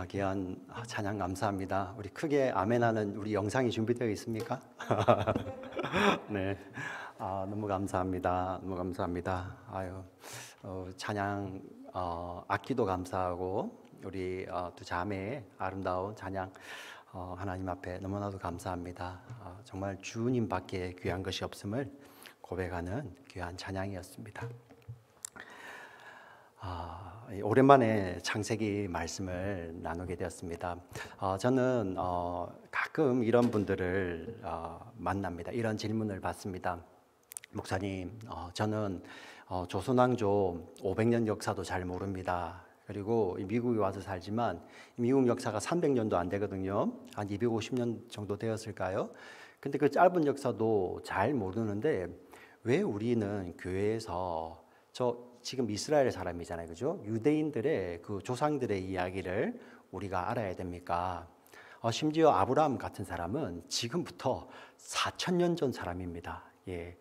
귀한 찬양 감사합니다. 우리 크게 아멘하는 우리 영상이 준비되어 있습니까? 네, 너무 감사합니다. 너무 감사합니다. 찬양 악기도 감사하고 우리 두 자매의 아름다운 찬양 하나님 앞에 너무나도 감사합니다. 정말 주님밖에 귀한 것이 없음을 고백하는 귀한 찬양이었습니다. 오랜만에 창세기 말씀을 나누게 되었습니다. 저는 가끔 이런 분들을 만납니다. 이런 질문을 받습니다. 목사님, 저는 조선왕조 500년 역사도 잘 모릅니다. 그리고 미국에 와서 살지만 미국 역사가 300년도 안 되거든요. 한 250년 정도 되었을까요? 근데 그 짧은 역사도 잘 모르는데 왜 우리는 교회에서 지금 이스라엘 사람이잖아요, 그죠? 유대인들의 그 조상들의 이야기를 우리가 알아야 됩니까? 심지어 아브라함 같은 사람은 지금부터 4,000년 전 사람입니다. 예.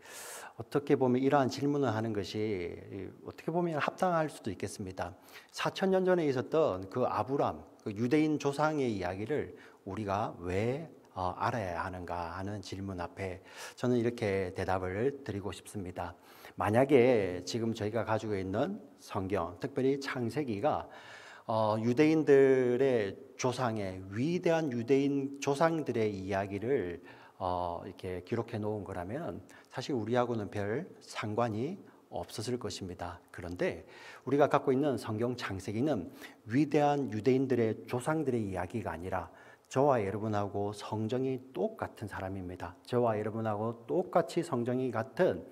어떻게 보면 이러한 질문을 하는 것이 어떻게 보면 합당할 수도 있겠습니다. 4,000년 전에 있었던 그 아브라함, 그 유대인 조상의 이야기를 우리가 왜 알아야 하는가 하는 질문 앞에 저는 이렇게 대답을 드리고 싶습니다. 만약에 지금 저희가 가지고 있는 성경, 특별히 창세기가 유대인들의 조상의 위대한 유대인 조상들의 이야기를 이렇게 기록해 놓은 거라면 사실 우리하고는 별 상관이 없었을 것입니다. 그런데 우리가 갖고 있는 성경 창세기는 위대한 유대인들의 조상들의 이야기가 아니라 저와 여러분하고 성정이 똑같은 사람입니다. 저와 여러분하고 똑같이 성정이 같은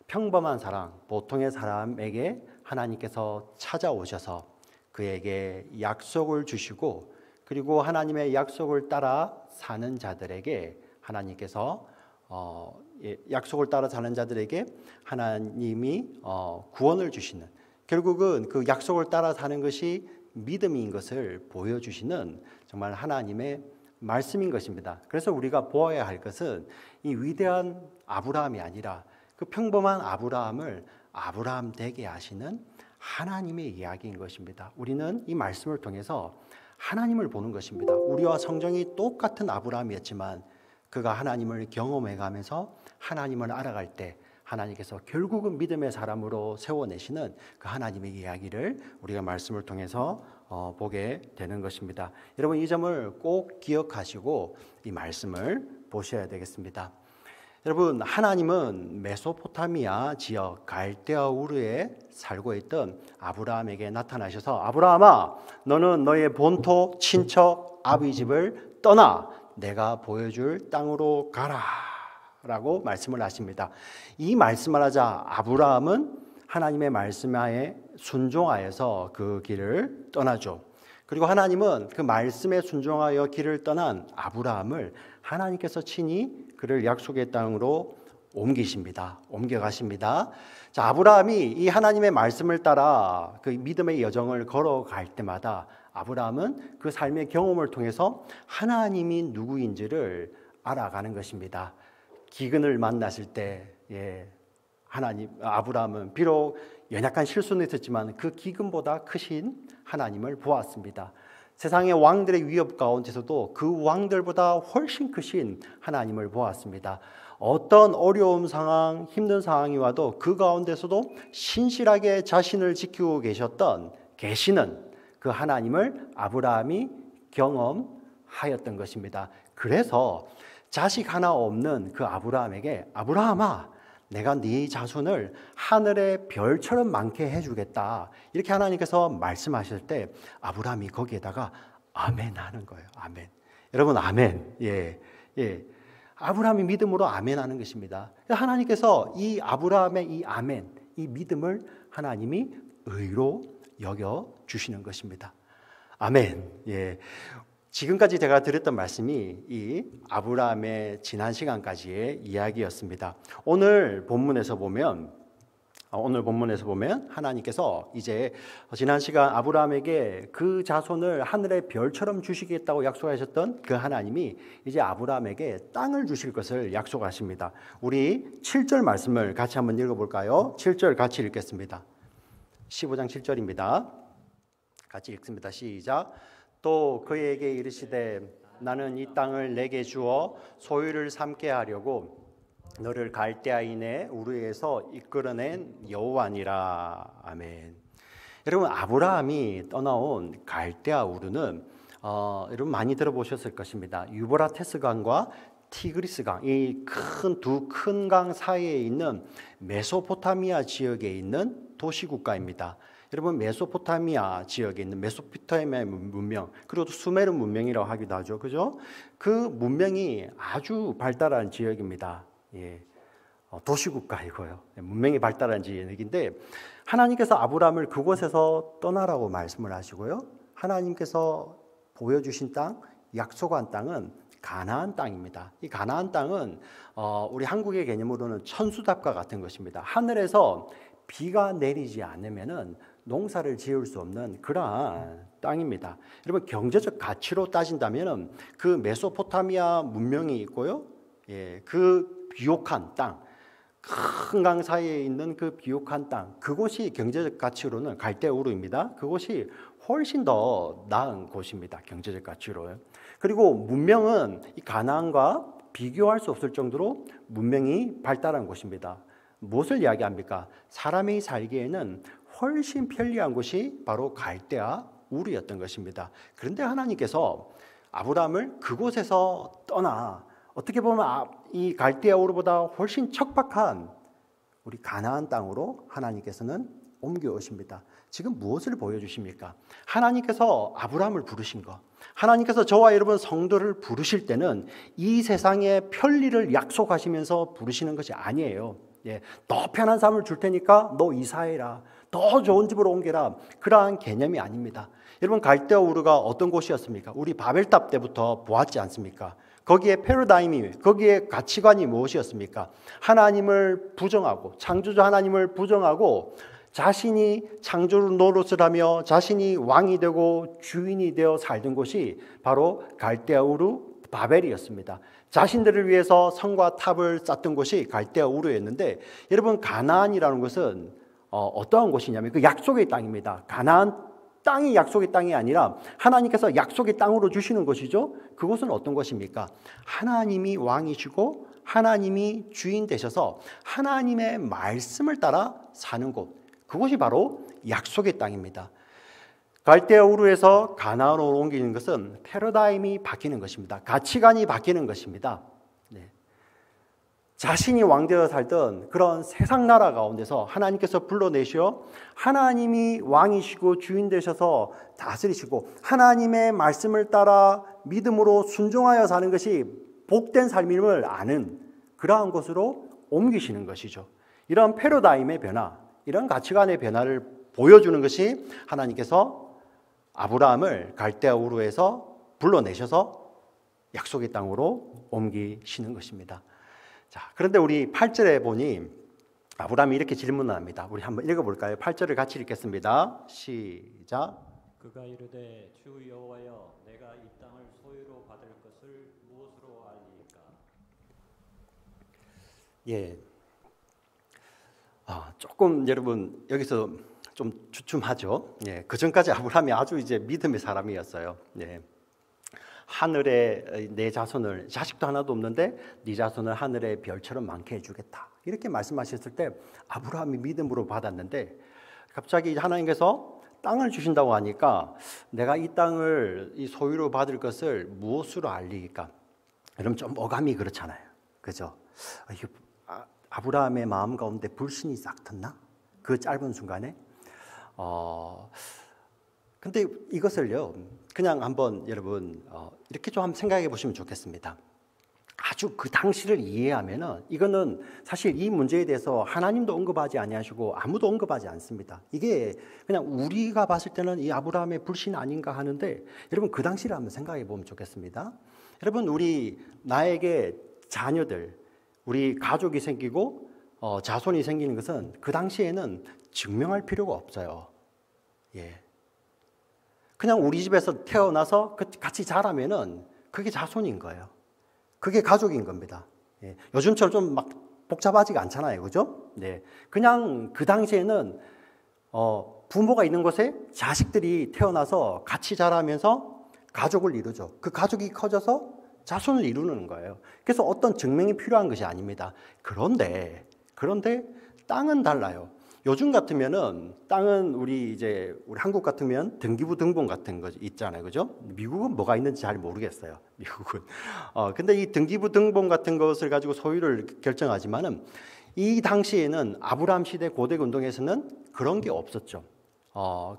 평범한 사람, 보통의 사람에게 하나님께서 찾아오셔서 그에게 약속을 주시고 그리고 하나님의 약속을 따라 사는 자들에게 하나님께서 약속을 따라 사는 자들에게 하나님이 구원을 주시는, 결국은 그 약속을 따라 사는 것이 믿음인 것을 보여주시는 정말 하나님의 말씀인 것입니다. 그래서 우리가 보아야 할 것은 이 위대한 아브라함이 아니라 그 평범한 아브라함을 아브라함 되게 하시는 하나님의 이야기인 것입니다. 우리는 이 말씀을 통해서 하나님을 보는 것입니다. 우리와 성정이 똑같은 아브라함이었지만 그가 하나님을 경험해가면서 하나님을 알아갈 때 하나님께서 결국은 믿음의 사람으로 세워내시는 그 하나님의 이야기를 우리가 말씀을 통해서 보게 되는 것입니다. 여러분, 이 점을 꼭 기억하시고 이 말씀을 보셔야 되겠습니다. 여러분, 하나님은 메소포타미아 지역 갈대아 우르에 살고 있던 아브라함에게 나타나셔서 아브라함아, 너는 너의 본토 친척 아비 집을 떠나 내가 보여줄 땅으로 가라 라고 말씀을 하십니다. 이 말씀을 하자 아브라함은 하나님의 말씀에 순종하여서 그 길을 떠나죠. 그리고 하나님은 그 말씀에 순종하여 길을 떠난 아브라함을 하나님께서 친히 그를 약속의 땅으로 옮겨가십니다. 자, 아브라함이 이 하나님의 말씀을 따라 그 믿음의 여정을 걸어갈 때마다 아브라함은 그 삶의 경험을 통해서 하나님이 누구인지를 알아가는 것입니다. 기근을 만났을 때 아브라함은 비록 연약한 실수는 있었지만 그 기근보다 크신 하나님을 보았습니다. 세상의 왕들의 위협 가운데서도 그 왕들보다 훨씬 크신 하나님을 보았습니다. 어떤 어려운 상황, 힘든 상황이 와도 그 가운데서도 신실하게 자신을 지키고 계시는 그 하나님을 아브라함이 경험하였던 것입니다. 그래서 자식 하나 없는 그 아브라함에게 아브라함아, 내가 네 자손을 하늘의 별처럼 많게 해주겠다, 이렇게 하나님께서 말씀하실 때 아브라함이 거기에다가 아멘 하는 거예요. 아멘. 여러분, 아멘. 아브라함이 믿음으로 아멘 하는 것입니다. 하나님께서 이 아브라함의 이 아멘, 이 믿음을 하나님이 의로 여겨 주시는 것입니다. 아멘. 지금까지 제가 드렸던 말씀이 이 아브라함의 지난 시간까지의 이야기였습니다. 오늘 본문에서 보면 하나님께서 이제 지난 시간 아브라함에게 그 자손을 하늘의 별처럼 주시겠다고 약속하셨던 그 하나님이 이제 아브라함에게 땅을 주실 것을 약속하십니다. 우리 7절 말씀을 같이 한번 읽어볼까요? 7절 같이 읽겠습니다. 15장 7절입니다. 같이 읽습니다. 시작. 또 그에게 이르시되 나는 이 땅을 내게 주어 소유를 삼게 하려고 너를 갈대아인의 우르에서 이끌어낸 여호와니라. 아멘. 여러분, 아브라함이 떠나온 갈대아 우르는 여러분 많이 들어보셨을 것입니다. 유브라테스 강과 티그리스 강, 이 두 큰 강 사이에 있는 메소포타미아 지역에 있는 도시국가입니다. 여러분, 메소포타미아 지역에 있는 메소포타미아 문명, 그리고 또 수메르 문명이라고 하기도 하죠. 그죠? 그 문명이 아주 발달한 지역입니다. 예. 도시국가이고요. 문명이 발달한 지역인데 하나님께서 아브라함을 그곳에서 떠나라고 말씀을 하시고요. 하나님께서 보여주신 땅, 약속한 땅은 가나안 땅입니다. 이 가나안 땅은 우리 한국의 개념으로는 천수답과 같은 것입니다. 하늘에서 비가 내리지 않으면은 농사를 지을 수 없는 그러한 땅입니다. 여러분, 경제적 가치로 따진다면은 그 메소포타미아 문명이 있고요. 예, 그 비옥한 땅, 큰 강 사이에 있는 그 비옥한 땅, 그곳이 경제적 가치로는 갈대우르입니다. 그곳이 훨씬 더 나은 곳입니다. 경제적 가치로요. 그리고 문명은 이 가나안과 비교할 수 없을 정도로 문명이 발달한 곳입니다. 무엇을 이야기합니까? 사람이 살기에는 훨씬 편리한 곳이 바로 갈대아 우르였던 것입니다. 그런데 하나님께서 아브라함을 그곳에서 떠나 어떻게 보면 이 갈대아 우르보다 훨씬 척박한 우리 가나안 땅으로 하나님께서는 옮겨오십니다. 지금 무엇을 보여주십니까? 하나님께서 아브라함을 부르신 것, 하나님께서 저와 여러분 성도를 부르실 때는 이 세상의 편리를 약속하시면서 부르시는 것이 아니에요. 예, 더 편한 삶을 줄 테니까 너 이사해라, 더 좋은 집으로 옮겨라, 그러한 개념이 아닙니다. 여러분, 갈대아 우르가 어떤 곳이었습니까? 우리 바벨탑 때부터 보았지 않습니까? 거기에 패러다임이, 거기에 가치관이 무엇이었습니까? 하나님을 부정하고, 창조주 하나님을 부정하고 자신이 창조주 노릇을 하며 자신이 왕이 되고 주인이 되어 살던 곳이 바로 갈대아 우르 바벨이었습니다. 자신들을 위해서 성과 탑을 쌓던 곳이 갈대아 우르였는데, 여러분, 가나안이라는 것은 어떠한 곳이냐면 그 약속의 땅입니다. 가나안 땅이 약속의 땅이 아니라 하나님께서 약속의 땅으로 주시는 것이죠. 그곳은 어떤 것입니까? 하나님이 왕이시고 하나님이 주인 되셔서 하나님의 말씀을 따라 사는 곳, 그곳이 바로 약속의 땅입니다. 갈대아 우르에서 가나안으로 옮기는 것은 패러다임이 바뀌는 것입니다. 가치관이 바뀌는 것입니다. 네. 자신이 왕되어 살던 그런 세상 나라 가운데서 하나님께서 불러내시어 하나님이 왕이시고 주인 되셔서 다스리시고 하나님의 말씀을 따라 믿음으로 순종하여 사는 것이 복된 삶임을 아는 그러한 곳으로 옮기시는 것이죠. 이런 패러다임의 변화, 이런 가치관의 변화를 보여주는 것이 하나님께서 아브라함을 갈대아 우르에서 불러내셔서 약속의 땅으로 옮기시는 것입니다. 자, 그런데 우리 8절에 보니 아브라함이 이렇게 질문을 합니다. 우리 한번 읽어볼까요? 8절을 같이 읽겠습니다. 시작. 그가 이르되 주 여호와여, 내가 이 땅을 소유로 받을 것을 무엇으로 알리까? 예. 조금 여러분 여기서 좀 주춤하죠. 예. 그 전까지 아브라함이 아주 이제 믿음의 사람이었어요. 예. 하늘에 내 자손을, 자식도 하나도 없는데 네 자손을 하늘의 별처럼 많게 해주겠다, 이렇게 말씀하셨을 때 아브라함이 믿음으로 받았는데, 갑자기 하나님께서 땅을 주신다고 하니까 내가 이 땅을 이 소유로 받을 것을 무엇으로 알리까? 여러분, 좀 어감이 그렇잖아요. 그죠? 아브라함의 마음 가운데 불신이 싹 텄나? 그 짧은 순간에. 근데 이것을요, 그냥 한번 여러분 이렇게 좀 한번 생각해 보시면 좋겠습니다. 아주 그 당시를 이해하면은 이거는 사실 이 문제에 대해서 하나님도 언급하지 아니하시고 아무도 언급하지 않습니다. 이게 그냥 우리가 봤을 때는 이 아브라함의 불신 아닌가 하는데, 여러분 그 당시를 한번 생각해 보면 좋겠습니다. 여러분, 나에게 자녀들, 우리 가족이 생기고 자손이 생기는 것은 그 당시에는 증명할 필요가 없어요. 예. 그냥 우리 집에서 태어나서 같이 자라면은 그게 자손인 거예요. 그게 가족인 겁니다. 예. 요즘처럼 좀 막 복잡하지가 않잖아요. 그죠? 네. 그냥 그 당시에는 부모가 있는 곳에 자식들이 태어나서 같이 자라면서 가족을 이루죠. 그 가족이 커져서 자손을 이루는 거예요. 그래서 어떤 증명이 필요한 것이 아닙니다. 그런데 땅은 달라요. 요즘 같으면은 땅은 우리 한국 같으면 등기부 등본 같은 거 있잖아요. 그죠? 미국은 뭐가 있는지 잘 모르겠어요. 미국은. 근데 이 등기부 등본 같은 것을 가지고 소유를 결정하지만은 이 당시에는 아브라함 시대 고대 운동에서는 그런 게 없었죠.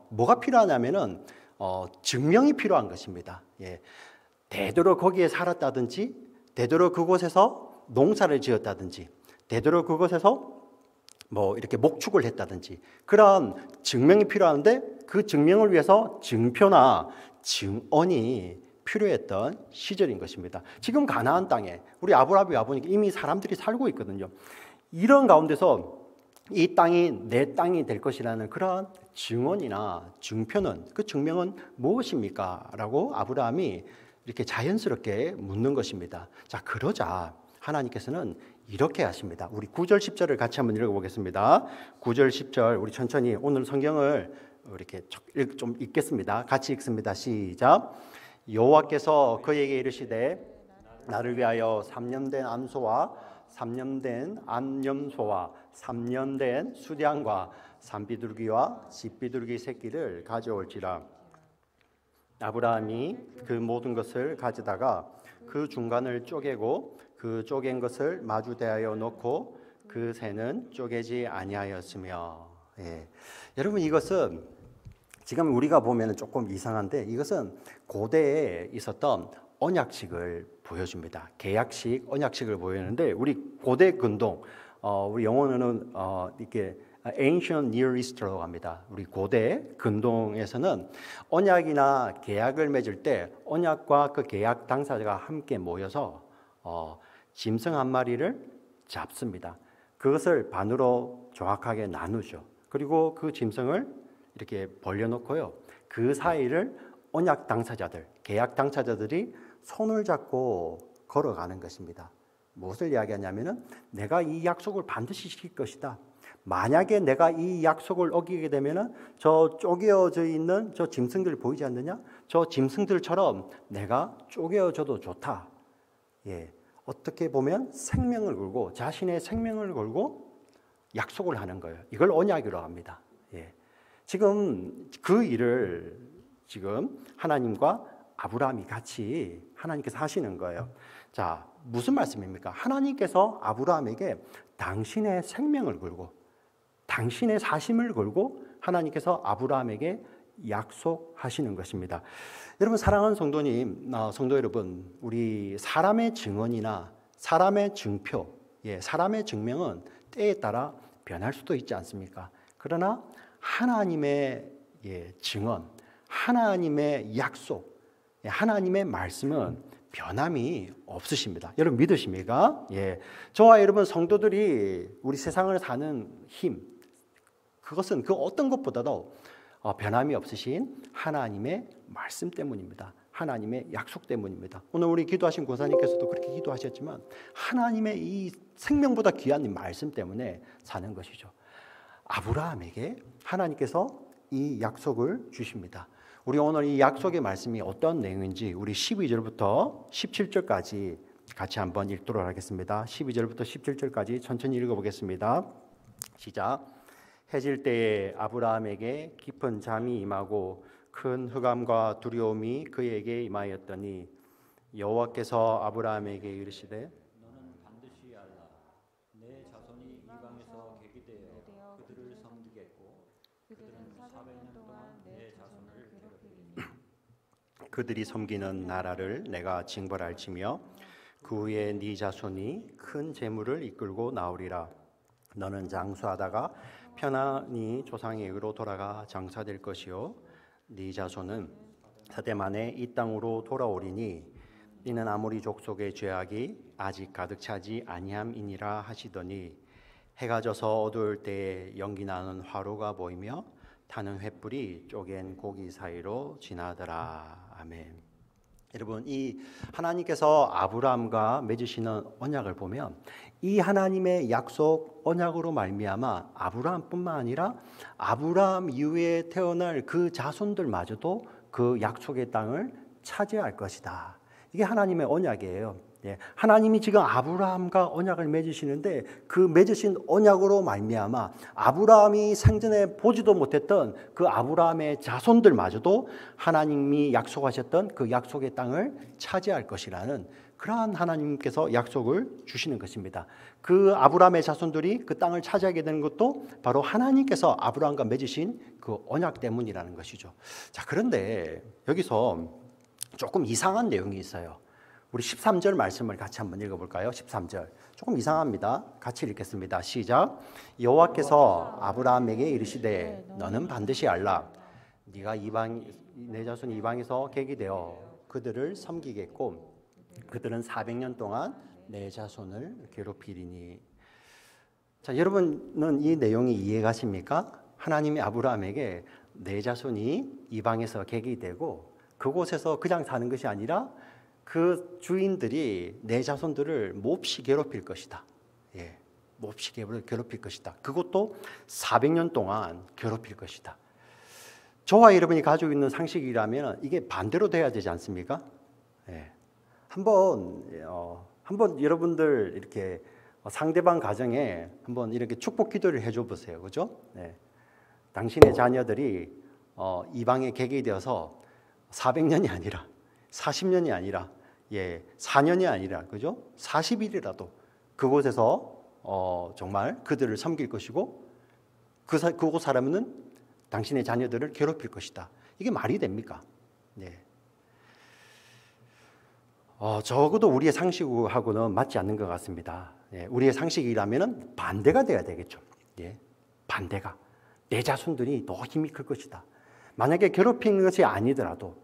뭐가 필요하냐면은 증명이 필요한 것입니다. 예. 대대로 거기에 살았다든지, 대대로 그곳에서 농사를 지었다든지, 대대로 그곳에서 뭐 이렇게 목축을 했다든지 그런 증명이 필요한데 그 증명을 위해서 증표나 증언이 필요했던 시절인 것입니다. 지금 가나안 땅에 우리 아브라함이 와보니까 이미 사람들이 살고 있거든요. 이런 가운데서 이 땅이 내 땅이 될 것이라는 그런 증언이나 증표는 그 증명은 무엇입니까? 라고 아브라함이 이렇게 자연스럽게 묻는 것입니다. 자, 그러자 하나님께서는 이렇게 하십니다. 우리 9절 10절을 같이 한번 읽어보겠습니다. 9절 10절 우리 천천히 오늘 성경을 이렇게 좀 읽겠습니다. 같이 읽습니다. 시작. 여호와께서 그에게 이르시되 나를 위하여 3년 된 암소와 3년 된 암염소와 3년 된 수량과 산비둘기와 집비둘기 새끼를 가져올지라. 아브라함이 그 모든 것을 가져다가 그 중간을 쪼개고 그 쪼갠 것을 마주 대하여 놓고 그 새는 쪼개지 아니하였으며. 예. 여러분 이것은 지금 우리가 보면 조금 이상한데 이것은 고대에 있었던 언약식을 보여줍니다. 계약식, 언약식을 보이는데 우리 고대 근동, 우리 영어로는 이렇게 Ancient Near East라고 합니다. 우리 고대 근동에서는 언약이나 계약을 맺을 때 언약과 그 계약 당사자가 함께 모여서 짐승 한 마리를 잡습니다. 그것을 반으로 정확하게 나누죠. 그리고 그 짐승을 이렇게 벌려놓고요. 그 사이를 언약 당사자들, 계약 당사자들이 손을 잡고 걸어가는 것입니다. 무엇을 이야기하냐면은 내가 이 약속을 반드시 지킬 것이다. 만약에 내가 이 약속을 어기게 되면은 저 쪼개어져 있는 저 짐승들 보이지 않느냐? 저 짐승들처럼 내가 쪼개어져도 좋다. 예. 어떻게 보면 생명을 걸고 자신의 생명을 걸고 약속을 하는 거예요. 이걸 언약이라고 합니다. 예. 지금 그 일을 지금 하나님과 아브라함이 같이 하나님께서 하시는 거예요. 자, 무슨 말씀입니까? 하나님께서 아브라함에게 당신의 생명을 걸고 당신의 사심을 걸고 하나님께서 아브라함에게 약속하시는 것입니다. 여러분 사랑하는 성도님, 성도 여러분, 우리 사람의 증언이나 사람의 증표, 사람의 증명은 때에 따라 변할 수도 있지 않습니까? 그러나 하나님의 증언, 하나님의 약속, 하나님의 말씀은 변함이 없으십니다. 여러분 믿으십니까? 저와 여러분 성도들이 우리 세상을 사는 힘, 그것은 그 어떤 것보다도 변함이 없으신 하나님의 말씀 때문입니다. 하나님의 약속 때문입니다. 오늘 우리 기도하신 권사님께서도 그렇게 기도하셨지만 하나님의 이 생명보다 귀한 말씀 때문에 사는 것이죠. 아브라함에게 하나님께서 이 약속을 주십니다. 우리 오늘 이 약속의 말씀이 어떤 내용인지 우리 12절부터 17절까지 같이 한번 읽도록 하겠습니다. 12절부터 17절까지 천천히 읽어보겠습니다. 시작. 해질 때에 아브라함에게 깊은 잠이 임하고 큰 흑암과 두려움이 그에게 임하였더니 여호와께서 아브라함에게 이르시되 너는 반드시 알라. 내 자손이 이방에서 계기되어 그들을 섬기겠고 그들은 400년 동안 내 자손을 괴롭히리니 그들이 섬기는 나라를 내가 징벌할지며 그 후에 네 자손이 큰 재물을 이끌고 나오리라. 너는 장수하다가 편안히 조상의 의로 돌아가 장사될 것이요 네 자손은 사대 만에 이 땅으로 돌아오리니 이는 아모리 족속의 죄악이 아직 가득 차지 아니함이니라 하시더니 해가 져서 어두울 때에 연기 나는 화로가 보이며 타는 횃불이 쪼갠 고기 사이로 지나더라. 아멘. 여러분 이 하나님께서 아브라함과 맺으시는 언약을 보면 이 하나님의 약속 언약으로 말미암아 아브라함뿐만 아니라 아브라함 이후에 태어날 그 자손들마저도 그 약속의 땅을 차지할 것이다. 이게 하나님의 언약이에요. 예, 하나님이 지금 아브라함과 언약을 맺으시는데 그 맺으신 언약으로 말미암아 아브라함이 생전에 보지도 못했던 그 아브라함의 자손들마저도 하나님이 약속하셨던 그 약속의 땅을 차지할 것이라는 그러한 하나님께서 약속을 주시는 것입니다. 그 아브라함의 자손들이 그 땅을 차지하게 되는 것도 바로 하나님께서 아브라함과 맺으신 그 언약 때문이라는 것이죠. 자, 그런데 여기서 조금 이상한 내용이 있어요. 우리 13절 말씀을 같이 한번 읽어볼까요? 13절 조금 이상합니다. 같이 읽겠습니다. 시작. 여호와께서 아브라함에게 이르시되 너는 반드시 알라. 네가 내 자손 이방에서 객이 되어 그들을 섬기겠고 그들은 400년 동안 내 자손을 괴롭히리니. 자, 여러분은 이 내용이 이해가십니까? 하나님이 아브라함에게 내 자손이 이방에서 객이 되고 그곳에서 그냥 사는 것이 아니라 그 주인들이 내 자손들을 몹시 괴롭힐 것이다. 예, 몹시 괴롭힐 것이다. 그것도 400년 동안 괴롭힐 것이다. 저와 여러분이 가지고 있는 상식이라면 이게 반대로 돼야 되지 않습니까? 예. 한번 여러분들 이렇게 상대방 가정에 한번 이렇게 축복 기도를 해줘 보세요. 그죠? 네. 당신의 자녀들이 이방에 객이 되어서 400년이 아니라 40년이 아니라 4년이 아니라 그죠? 40일이라도 그곳에서 정말 그들을 섬길 것이고 그곳 사람은 당신의 자녀들을 괴롭힐 것이다. 이게 말이 됩니까? 네. 적어도 우리의 상식하고는 맞지 않는 것 같습니다. 예, 우리의 상식이라면 반대가 돼야 되겠죠. 예, 반대가. 내 자손들이 더 힘이 클 것이다. 만약에 괴롭히는 것이 아니더라도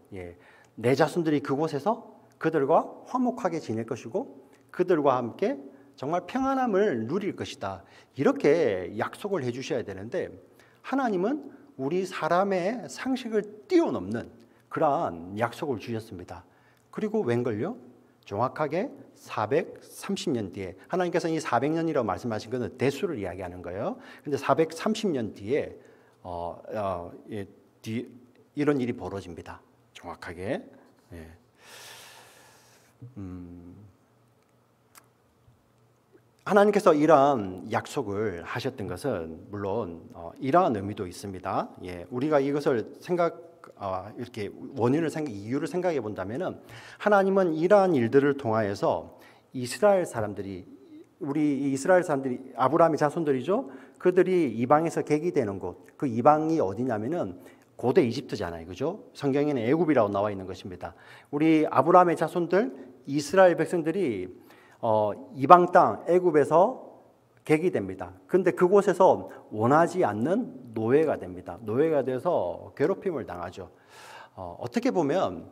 내 자손들이 그곳에서 그들과 화목하게 지낼 것이고 그들과 함께 정말 평안함을 누릴 것이다. 이렇게 약속을 해주셔야 되는데 하나님은 우리 사람의 상식을 뛰어넘는 그러한 약속을 주셨습니다. 그리고 웬걸요? 정확하게 430년 뒤에 하나님께서 이 400년이라고 말씀하신 것은 대수를 이야기하는 거예요. 근데 430년 뒤에 이런 일이 벌어집니다. 정확하게. 예. 하나님께서 이러한 약속을 하셨던 것은 물론 이러한 의미도 있습니다. 예, 우리가 이것을 이렇게 이유를 생각해 본다면은 하나님은 이러한 일들을 통하여서 이스라엘 사람들이 아브라함의 자손들이죠. 그들이 이방에서 객이 되는 곳, 그 이방이 어디냐면은 고대 이집트잖아요, 그죠? 성경에는 애굽이라고 나와 있는 것입니다. 우리 아브라함의 자손들 이스라엘 백성들이 이방 땅 애굽에서 객이 됩니다. 그런데 그곳에서 원하지 않는 노예가 됩니다. 노예가 돼서 괴롭힘을 당하죠. 어떻게 보면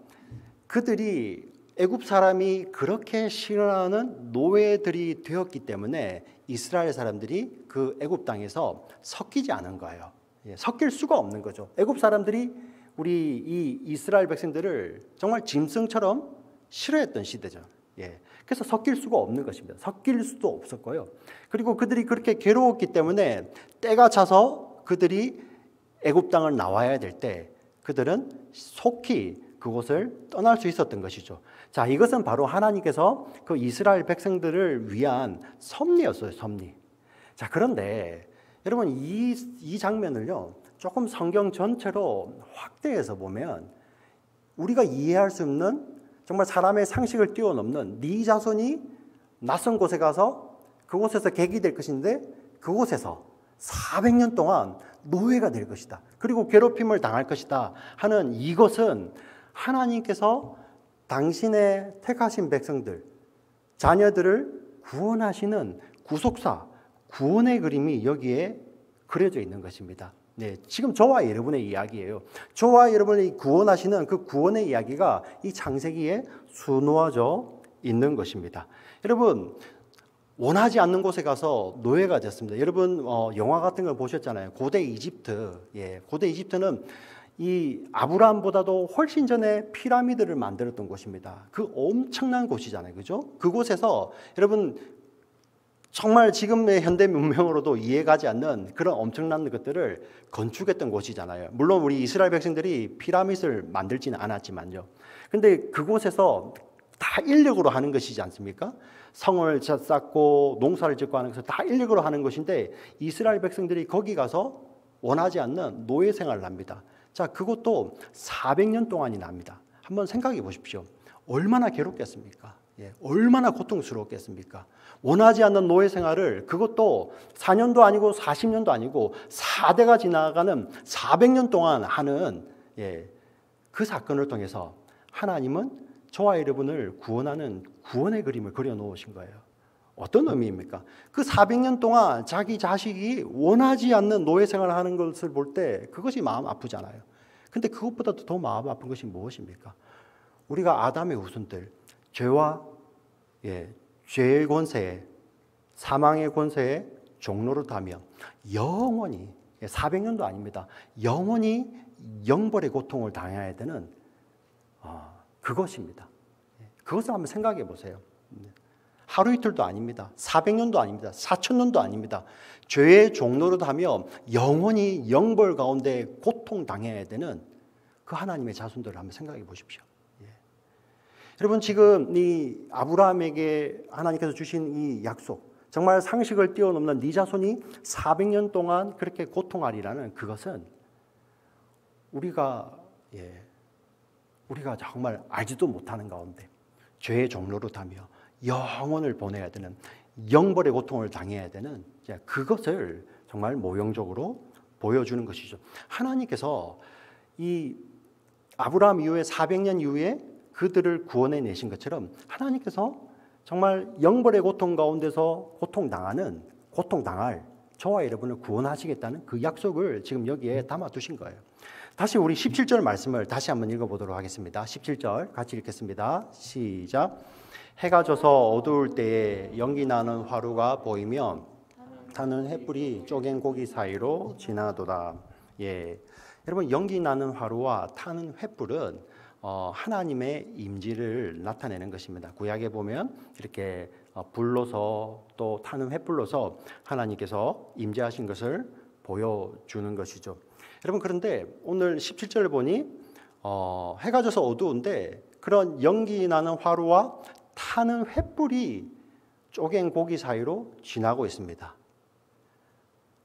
그들이 애굽 사람이 그렇게 싫어하는 노예들이 되었기 때문에 이스라엘 사람들이 그 애굽 땅에서 섞이지 않은 거예요. 섞일 수가 없는 거죠. 애굽 사람들이 우리 이 이스라엘 백성들을 정말 짐승처럼 싫어했던 시대죠. 그래서 섞일 수가 없는 것입니다. 섞일 수도 없었고요. 그리고 그들이 그렇게 괴로웠기 때문에 때가 차서 그들이 애굽 땅을 나와야 될 때 그들은 속히 그곳을 떠날 수 있었던 것이죠. 자, 이것은 바로 하나님께서 그 이스라엘 백성들을 위한 섭리였어요, 섭리. 자, 그런데 여러분 이 장면을요 조금 성경 전체로 확대해서 보면 우리가 이해할 수 없는 정말 사람의 상식을 뛰어넘는 네 자손이 낯선 곳에 가서 그곳에서 객이 될 것인데 그곳에서 400년 동안 노예가 될 것이다. 그리고 괴롭힘을 당할 것이다 하는 이것은 하나님께서 당신의 택하신 백성들, 자녀들을 구원하시는 구속사, 구원의 그림이 여기에 그려져 있는 것입니다. 네, 지금 저와 여러분의 이야기예요. 저와 여러분이 구원하시는 그 구원의 이야기가 이 창세기에 수놓아져 있는 것입니다. 여러분, 원하지 않는 곳에 가서 노예가 됐습니다. 여러분 영화 같은 걸 보셨잖아요. 고대 이집트. 고대 이집트는 이 아브라함보다도 훨씬 전에 피라미드를 만들었던 곳입니다. 그 엄청난 곳이잖아요. 그죠? 그곳에서 여러분 정말 지금의 현대 문명으로도 이해가지 않는 그런 엄청난 것들을 건축했던 곳이잖아요. 물론 우리 이스라엘 백성들이 피라미드를 만들지는 않았지만요. 근데 그곳에서 다 인력으로 하는 것이지 않습니까? 성을 쌓고 농사를 짓고 하는 것을 다 인력으로 하는 것인데 이스라엘 백성들이 거기 가서 원하지 않는 노예 생활을 합니다. 자, 그것도 400년 동안이 납니다. 한번 생각해 보십시오. 얼마나 괴롭겠습니까? 예, 얼마나 고통스러웠겠습니까? 원하지 않는 노예 생활을, 그것도 4년도 아니고 40년도 아니고 4대가 지나가는 400년 동안 하는, 예, 그 사건을 통해서 하나님은 저와 여러분을 구원하는 구원의 그림을 그려놓으신 거예요. 어떤 의미입니까? 그 400년 동안 자기 자식이 원하지 않는 노예 생활을 하는 것을 볼 때 그것이 마음 아프잖아요. 근데 그것보다도 더 마음 아픈 것이 무엇입니까? 우리가 아담의 후손들, 죄와, 예, 죄의 권세에, 사망의 권세에 종노릇하며 영원히, 400년도 아닙니다, 영원히 영벌의 고통을 당해야 되는 그것입니다. 그것을 한번 생각해 보세요. 하루 이틀도 아닙니다. 400년도 아닙니다. 4000년도 아닙니다. 죄의 종노릇하며 영원히 영벌 가운데 고통당해야 되는 그 하나님의 자손들을 한번 생각해 보십시오. 예. 여러분, 지금 이 아브라함에게 하나님께서 주신 이 약속, 정말 상식을 뛰어넘는 네 자손이 400년 동안 그렇게 고통하리라는 그것은 우리가 정말 알지도 못하는 가운데 죄의 종노릇하며 영원을 보내야 되는, 영벌의 고통을 당해야 되는 그것을 정말 모형적으로 보여주는 것이죠. 하나님께서 이 아브라함 이후에 400년 이후에 그들을 구원해 내신 것처럼 하나님께서 정말 영벌의 고통 가운데서 고통당할 저와 여러분을 구원하시겠다는 그 약속을 지금 여기에 담아 두신 거예요. 다시 우리 17절 말씀을 다시 한번 읽어보도록 하겠습니다. 17절 같이 읽겠습니다. 시작. 해가 져서 어두울 때에 연기 나는 화루가 보이면 타는 횃불이 쪼갠 고기 사이로 지나도다. 예, 여러분, 연기 나는 화루와 타는 횃불은 하나님의 임재를 나타내는 것입니다. 구약에 보면 이렇게 불로서 또 타는 횃불로서 하나님께서 임재하신 것을 보여주는 것이죠. 여러분, 그런데 오늘 17절을 보니 해가 져서 어두운데 그런 연기 나는 화루와 타는 횃불이 쪼갠 고기 사이로 지나고 있습니다.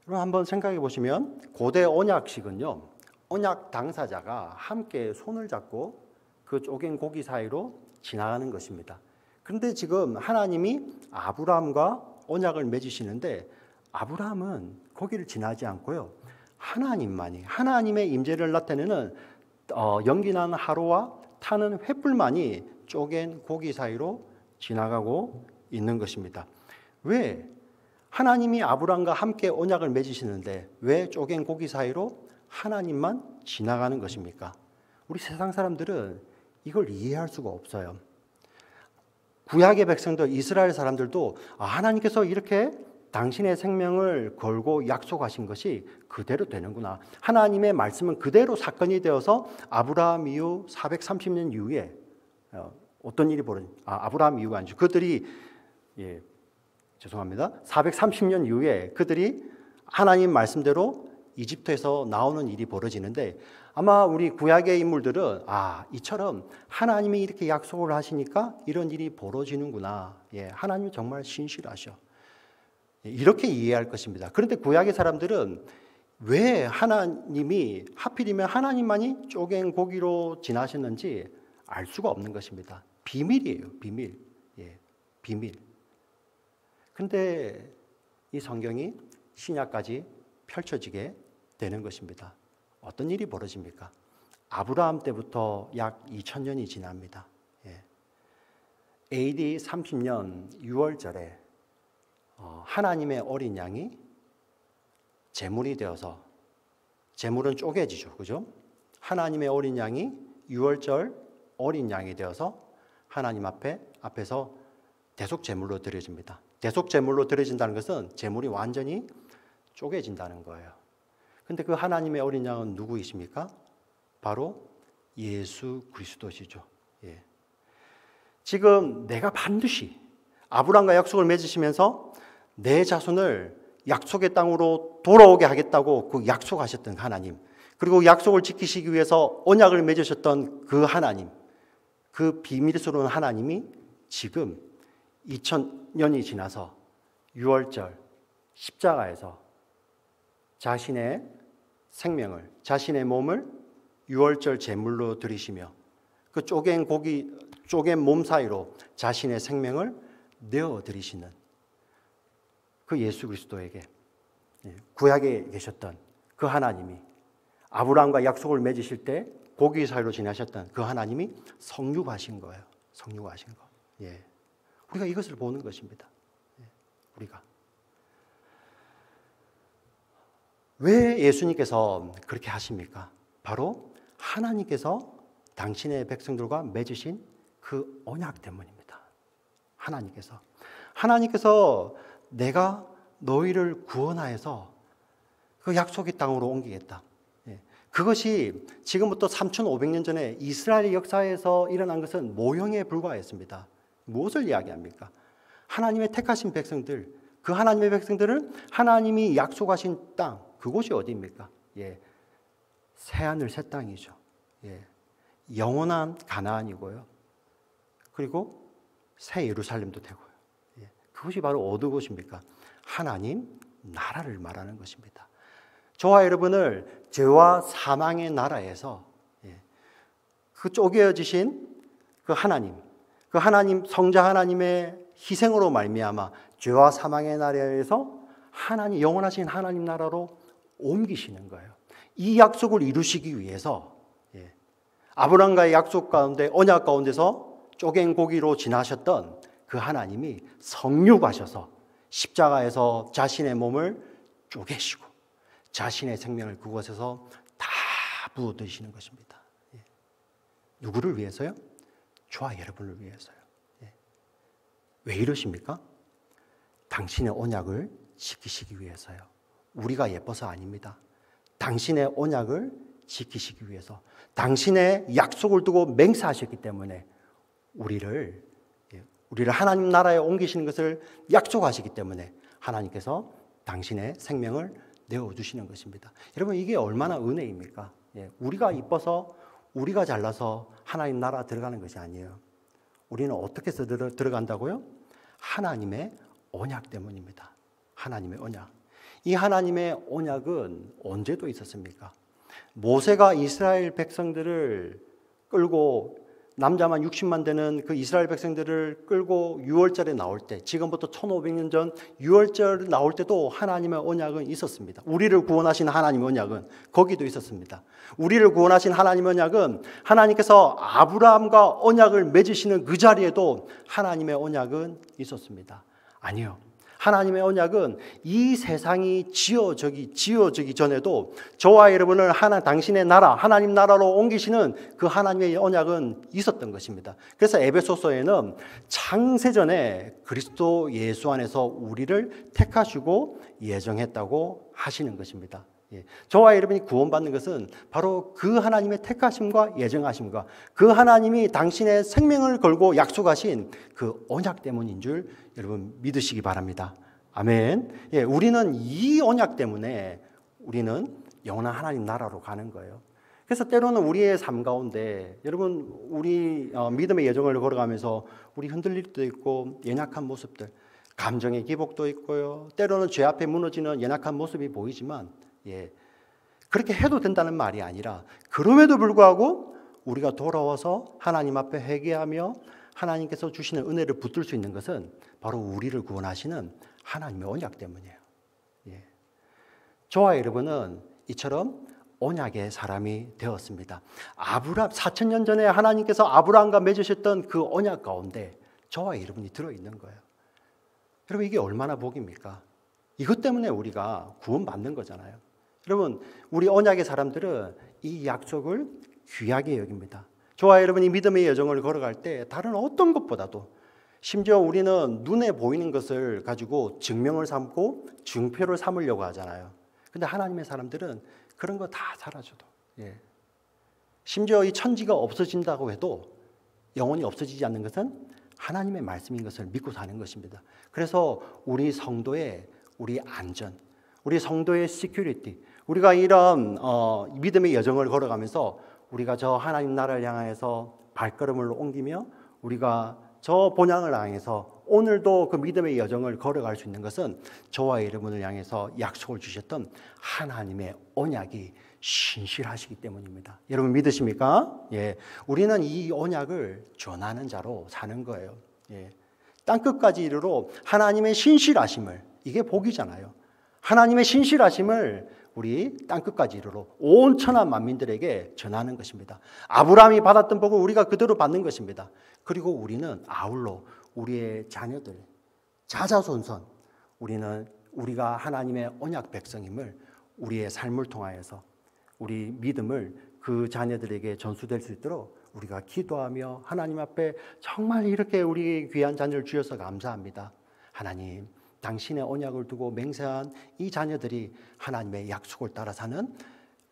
여러분, 한번 생각해 보시면 고대 언약식은요, 언약 당사자가 함께 손을 잡고 그 쪼갠 고기 사이로 지나가는 것입니다. 그런데 지금 하나님이 아브라함과 언약을 맺으시는데 아브라함은 거기를 지나지 않고요, 하나님만이, 하나님의 임재를 나타내는 연기나는 화루와 타는 횃불만이 쪼갠 고기 사이로 지나가고 있는 것입니다. 왜? 하나님이 아브라함과 함께 언약을 맺으시는데 왜 쪼갠 고기 사이로 하나님만 지나가는 것입니까? 우리 세상 사람들은 이걸 이해할 수가 없어요. 구약의 백성들, 이스라엘 사람들도 하나님께서 이렇게 당신의 생명을 걸고 약속하신 것이 그대로 되는구나. 하나님의 말씀은 그대로 사건이 되어서 아브라함 이후 430년 이후에 어떤 일이 아브라함 이후가 아니죠. 그들이 430년 이후에 그들이 하나님 말씀대로 이집트에서 나오는 일이 벌어지는데 아마 우리 구약의 인물들은 이처럼 하나님이 이렇게 약속을 하시니까 이런 일이 벌어지는구나. 하나님이 정말 신실하셔. 이렇게 이해할 것입니다. 그런데 구약의 사람들은 왜 하나님이 하필이면 하나님만이 쪼갠 고기로 지나셨는지 알 수가 없는 것입니다. 비밀이에요. 비밀. 비밀. 근데 이 성경이 신약까지 펼쳐지게 되는 것입니다. 어떤 일이 벌어집니까? 아브라함 때부터 약 2000년이 지납니다. AD 30년 6월절에 하나님의 어린 양이 제물이 되어서, 제물은 쪼개지죠. 그죠? 하나님의 어린 양이 6월절 어린 양이 되어서 하나님 앞에서 대속 제물로 드려집니다. 대속 제물로 드려진다는 것은 제물이 완전히 쪼개진다는 거예요. 근데 그 하나님의 어린 양은 누구이십니까? 바로 예수 그리스도시죠. 지금 내가 반드시 아브라함과 약속을 맺으시면서 내 자손을 약속의 땅으로 돌아오게 하겠다고 그 약속하셨던 하나님, 그리고 약속을 지키시기 위해서 언약을 맺으셨던 그 하나님, 그 비밀스러운 하나님이 지금 2000년이 지나서 6월절 십자가에서 자신의 생명을, 자신의 몸을 6월절 제물로 드리시며 그 쪼갠 몸 사이로 자신의 생명을 내어드리시는 그 예수 그리스도에게, 구약에 계셨던 그 하나님이, 아브라함과 약속을 맺으실 때 고기 사이로 지나셨던 그 하나님이 성육하신 거예요. 성육하신 거. 예. 우리가 이것을 보는 것입니다. 우리가. 왜 예수님께서 그렇게 하십니까? 바로 하나님께서 당신의 백성들과 맺으신 그 언약 때문입니다. 하나님께서 내가 너희를 구원하여서 그 약속의 땅으로 옮기겠다. 그것이 지금부터 3,500년 전에 이스라엘 역사에서 일어난 것은 모형에 불과했습니다. 무엇을 이야기합니까? 하나님의 택하신 백성들, 그 하나님의 백성들은 하나님이 약속하신 땅, 그곳이 어디입니까? 새하늘 새 땅이죠. 영원한 가나안이고요. 그리고 새 예루살렘도 되고요. 그것이 바로 어느 곳입니까? 하나님 나라를 말하는 것입니다. 저와 여러분을 죄와 사망의 나라에서 그 쪼개어지신 그 하나님 성자 하나님의 희생으로 말미암아 죄와 사망의 나라에서 하나님, 영원하신 하나님 나라로 옮기시는 거예요. 이 약속을 이루시기 위해서 아브라함과의 약속 가운데, 언약 가운데서 쪼갠 고기로 지나셨던 그 하나님이 성육하셔서 십자가에서 자신의 몸을 쪼개시고 자신의 생명을 그곳에서 다 부어드시는 것입니다. 누구를 위해서요? 저와 여러분을 위해서요. 왜 이러십니까? 당신의 언약을 지키시기 위해서요. 우리가 예뻐서 아닙니다. 당신의 언약을 지키시기 위해서, 당신의 약속을 두고 맹세하셨기 때문에 우리를 하나님 나라에 옮기시는 것을 약속하시기 때문에 하나님께서 당신의 생명을 내어주시는 것입니다. 여러분, 이게 얼마나 은혜입니까? 우리가 이뻐서, 우리가 잘나서 하나님 나라 들어가는 것이 아니에요. 우리는 어떻게 해서 들어간다고요? 하나님의 언약 때문입니다. 하나님의 언약. 이 하나님의 언약은 언제도 있었습니까? 모세가 이스라엘 백성들을 끌고, 남자만 60만 되는 그 이스라엘 백성들을 끌고 6월절에 나올 때, 지금부터 1500년 전 6월절 나올 때도 하나님의 언약은 있었습니다. 우리를 구원하신 하나님의 언약은 거기도 있었습니다. 우리를 구원하신 하나님의 언약은, 하나님께서 아브라함과 언약을 맺으시는 그 자리에도 하나님의 언약은 있었습니다. 아니요. 하나님의 언약은 이 세상이 지어지기 전에도 저와 여러분을 당신의 나라, 하나님 나라로 옮기시는 그 하나님의 언약은 있었던 것입니다. 그래서 에베소서에는 창세전에 그리스도 예수 안에서 우리를 택하시고 예정했다고 하시는 것입니다. 저와 여러분이 구원받는 것은 바로 그 하나님의 택하심과 예정하심과 그 하나님이 당신의 생명을 걸고 약속하신 그 언약 때문인 줄 여러분 믿으시기 바랍니다. 아멘. 우리는 이 언약 때문에 우리는 영원한 하나님 나라로 가는 거예요. 그래서 때로는 우리의 삶 가운데, 여러분, 우리 믿음의 여정을 걸어가면서 우리 흔들릴 때도 있고 연약한 모습들, 감정의 기복도 있고요. 때로는 죄 앞에 무너지는 연약한 모습이 보이지만, 그렇게 해도 된다는 말이 아니라, 그럼에도 불구하고 우리가 돌아와서 하나님 앞에 회개하며 하나님께서 주시는 은혜를 붙들 수 있는 것은 바로 우리를 구원하시는 하나님의 언약 때문이에요. 저와 여러분은 이처럼 언약의 사람이 되었습니다. 4,000년 전에 하나님께서 아브라함과 맺으셨던 그 언약 가운데 저와 여러분이 들어있는 거예요. 여러분, 이게 얼마나 복입니까? 이것 때문에 우리가 구원받는 거잖아요. 여러분, 우리 언약의 사람들은 이 약속을 귀하게 여깁니다. 저와 여러분이 믿음의 여정을 걸어갈 때 다른 어떤 것보다도, 심지어 우리는 눈에 보이는 것을 가지고 증명을 삼고 증표를 삼으려고 하잖아요. 근데 하나님의 사람들은 그런 거 다 사라져도, 심지어 이 천지가 없어진다고 해도 영원히 없어지지 않는 것은 하나님의 말씀인 것을 믿고 사는 것입니다. 그래서 우리 성도의 우리 안전, 우리 성도의 시큐리티, 우리가 이런 믿음의 여정을 걸어가면서 우리가 저 하나님 나라를 향해서 발걸음을 옮기며 우리가 저 본향을 향해서 오늘도 그 믿음의 여정을 걸어갈 수 있는 것은 저와 여러분을 향해서 약속을 주셨던 하나님의 언약이 신실하시기 때문입니다. 여러분 믿으십니까? 예, 우리는 이 언약을 전하는 자로 사는 거예요. 예, 땅끝까지 이르러 하나님의 신실하심을, 이게 복이잖아요. 하나님의 신실하심을 우리 땅끝까지 이르러 온 천하 만민들에게 전하는 것입니다. 아브라함이 받았던 복을 우리가 그대로 받는 것입니다. 그리고 우리는 아울러 우리의 자녀들, 자자손손, 우리가 하나님의 언약 백성임을 우리의 삶을 통하여서 우리 믿음을 그 자녀들에게 전수될 수 있도록 우리가 기도하며 하나님 앞에 정말 이렇게 우리 귀한 자녀를 주셔서 감사합니다. 하나님, 당신의 언약을 두고 맹세한 이 자녀들이 하나님의 약속을 따라 사는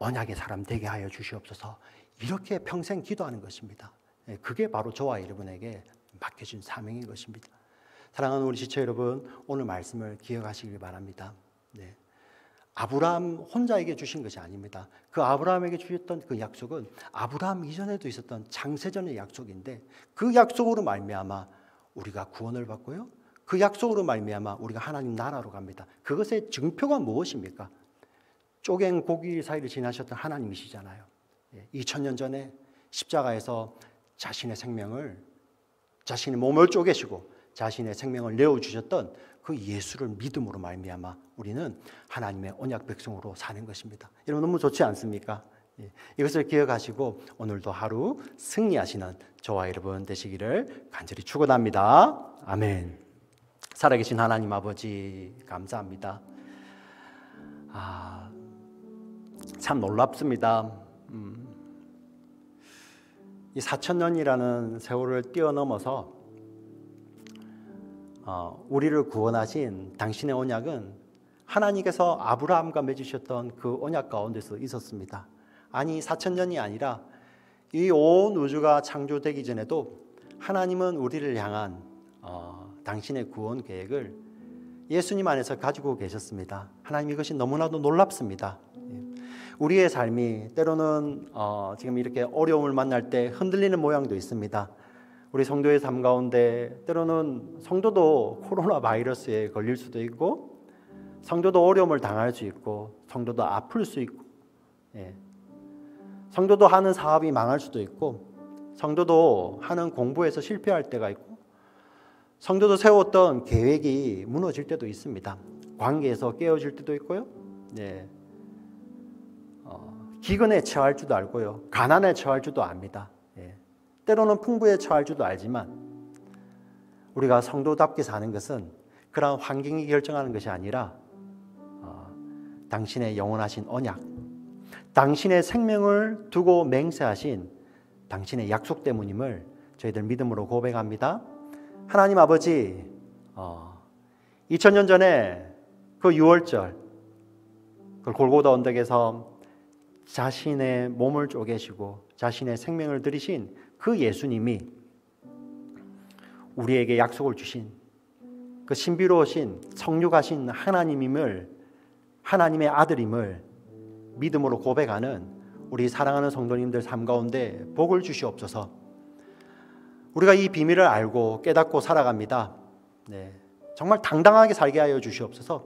언약의 사람 되게 하여 주시옵소서. 이렇게 평생 기도하는 것입니다. 그게 바로 저와 여러분에게 맡겨진 사명인 것입니다. 사랑하는 우리 지체 여러분, 오늘 말씀을 기억하시길 바랍니다. 네. 아브라함 혼자에게 주신 것이 아닙니다. 그 아브라함에게 주셨던 그 약속은 아브라함 이전에도 있었던 창세전의 약속인데, 그 약속으로 말미암아 우리가 구원을 받고요, 그 약속으로 말미암아 우리가 하나님 나라로 갑니다. 그것의 증표가 무엇입니까? 쪼갠 고기 사이를 지나셨던 하나님이시잖아요. 2000년 전에 십자가에서 자신의 몸을 쪼개시고 자신의 생명을 내어주셨던 그 예수를 믿음으로 말미암아 우리는 하나님의 언약 백성으로 사는 것입니다. 여러분 너무 좋지 않습니까? 이것을 기억하시고 오늘도 하루 승리하시는 저와 여러분 되시기를 간절히 축원합니다. 아멘. 살아계신 하나님 아버지 감사합니다. 참 놀랍습니다. 이 4,000년이라는 세월을 뛰어넘어서 우리를 구원하신 당신의 언약은 하나님께서 아브라함과 맺으셨던 그 언약 가운데서 있었습니다. 아니 4,000년이 아니라 이 온 우주가 창조되기 전에도 하나님은 우리를 향한 당신의 구원 계획을 예수님 안에서 가지고 계셨습니다. 하나님, 이것이 너무나도 놀랍습니다. 우리의 삶이 때로는 지금 이렇게 어려움을 만날 때 흔들리는 모양도 있습니다. 우리 성도의 삶 가운데 때로는 성도도 코로나 바이러스에 걸릴 수도 있고, 성도도 어려움을 당할 수 있고, 성도도 아플 수 있고, 성도도 하는 사업이 망할 수도 있고, 성도도 하는 공부에서 실패할 때가 있고, 성도도 세웠던 계획이 무너질 때도 있습니다. 관계에서 깨어질 때도 있고요. 기근에 처할 줄도 알고요, 가난에 처할 줄도 압니다. 때로는 풍부에 처할 줄도 알지만 우리가 성도답게 사는 것은 그러한 환경이 결정하는 것이 아니라 당신의 영원하신 언약, 당신의 생명을 두고 맹세하신 당신의 약속 때문임을 저희들 믿음으로 고백합니다. 하나님 아버지, 2000년 전에 그 6월절 그 골고다 언덕에서 자신의 몸을 쪼개시고 자신의 생명을 들이신 그 예수님이 우리에게 약속을 주신 그 신비로우신 성육하신 하나님임을, 하나님의 아들임을 믿음으로 고백하는 우리 사랑하는 성도님들 삶 가운데 복을 주시옵소서. 우리가 이 비밀을 알고 깨닫고 살아갑니다. 정말 당당하게 살게 하여 주시옵소서.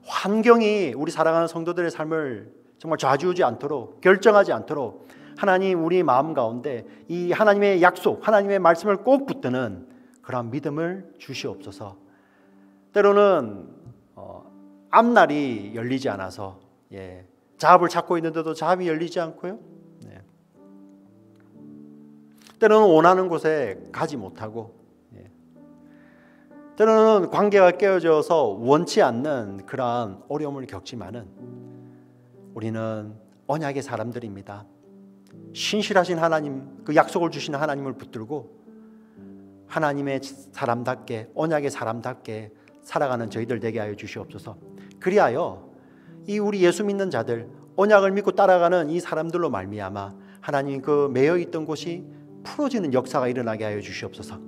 환경이 우리 사랑하는 성도들의 삶을 정말 좌지우지 않도록, 결정하지 않도록 하나님 우리 마음 가운데 이 하나님의 약속, 하나님의 말씀을 꼭 붙드는 그런 믿음을 주시옵소서. 때로는 앞날이 열리지 않아서 자업을 찾고 있는데도 자업이 열리지 않고요, 때로는 원하는 곳에 가지 못하고, 때로는 관계가 깨어져서 원치 않는 그러한 어려움을 겪지만은 우리는 언약의 사람들입니다. 신실하신 하나님, 그 약속을 주시는 하나님을 붙들고 하나님의 사람답게, 언약의 사람답게 살아가는 저희들 되게 하여 주시옵소서. 그리하여 이 우리 예수 믿는 자들, 언약을 믿고 따라가는 이 사람들로 말미암아 하나님 그 매여 있던 곳이 풀어지는 역사가 일어나게 하여 주시옵소서.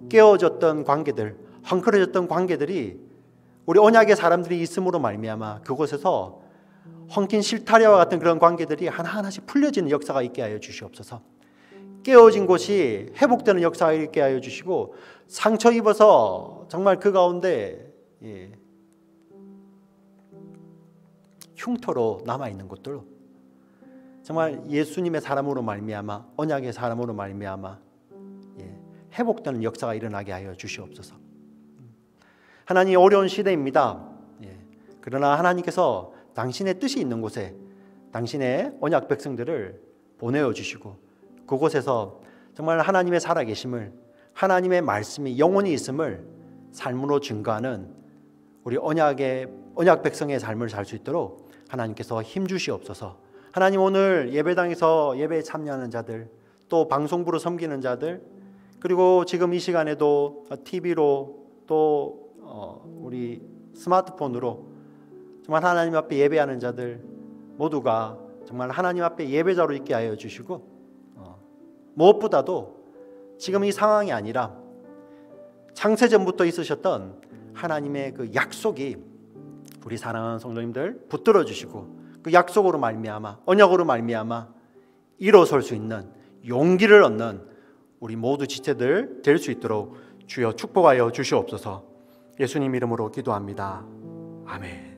깨어졌던 관계들, 헝클어졌던 관계들이 우리 언약의 사람들이 있음으로 말미암아 그곳에서 헝킨 실타래와 같은 그런 관계들이 하나하나씩 풀려지는 역사가 있게 하여 주시옵소서. 깨어진 곳이 회복되는 역사가 있게 하여 주시고, 상처 입어서 정말 그 가운데 흉터로 남아있는 것들, 정말 예수님의 사람으로 말미암아, 언약의 사람으로 말미암아 회복되는 역사가 일어나게 하여 주시옵소서. 하나님, 어려운 시대입니다. 그러나 하나님께서 당신의 뜻이 있는 곳에 당신의 언약 백성들을 보내어 주시고, 그곳에서 정말 하나님의 살아계심을, 하나님의 말씀이 영원히 있음을 삶으로 증거하는 우리 언약 백성의 삶을 살 수 있도록 하나님께서 힘 주시옵소서. 하나님, 오늘 예배당에서 예배에 참여하는 자들, 또 방송부로 섬기는 자들, 그리고 지금 이 시간에도 TV로 또 우리 스마트폰으로 정말 하나님 앞에 예배하는 자들 모두가 정말 하나님 앞에 예배자로 있게 하여 주시고, 무엇보다도 지금 이 상황이 아니라 창세전부터 있으셨던 하나님의 그 약속이 우리 사랑하는 성도님들 붙들어 주시고, 그 약속으로 말미암아, 언약으로 말미암아 일어설 수 있는 용기를 얻는 우리 모두 지체들 될 수 있도록 주여 축복하여 주시옵소서. 예수님 이름으로 기도합니다. 아멘.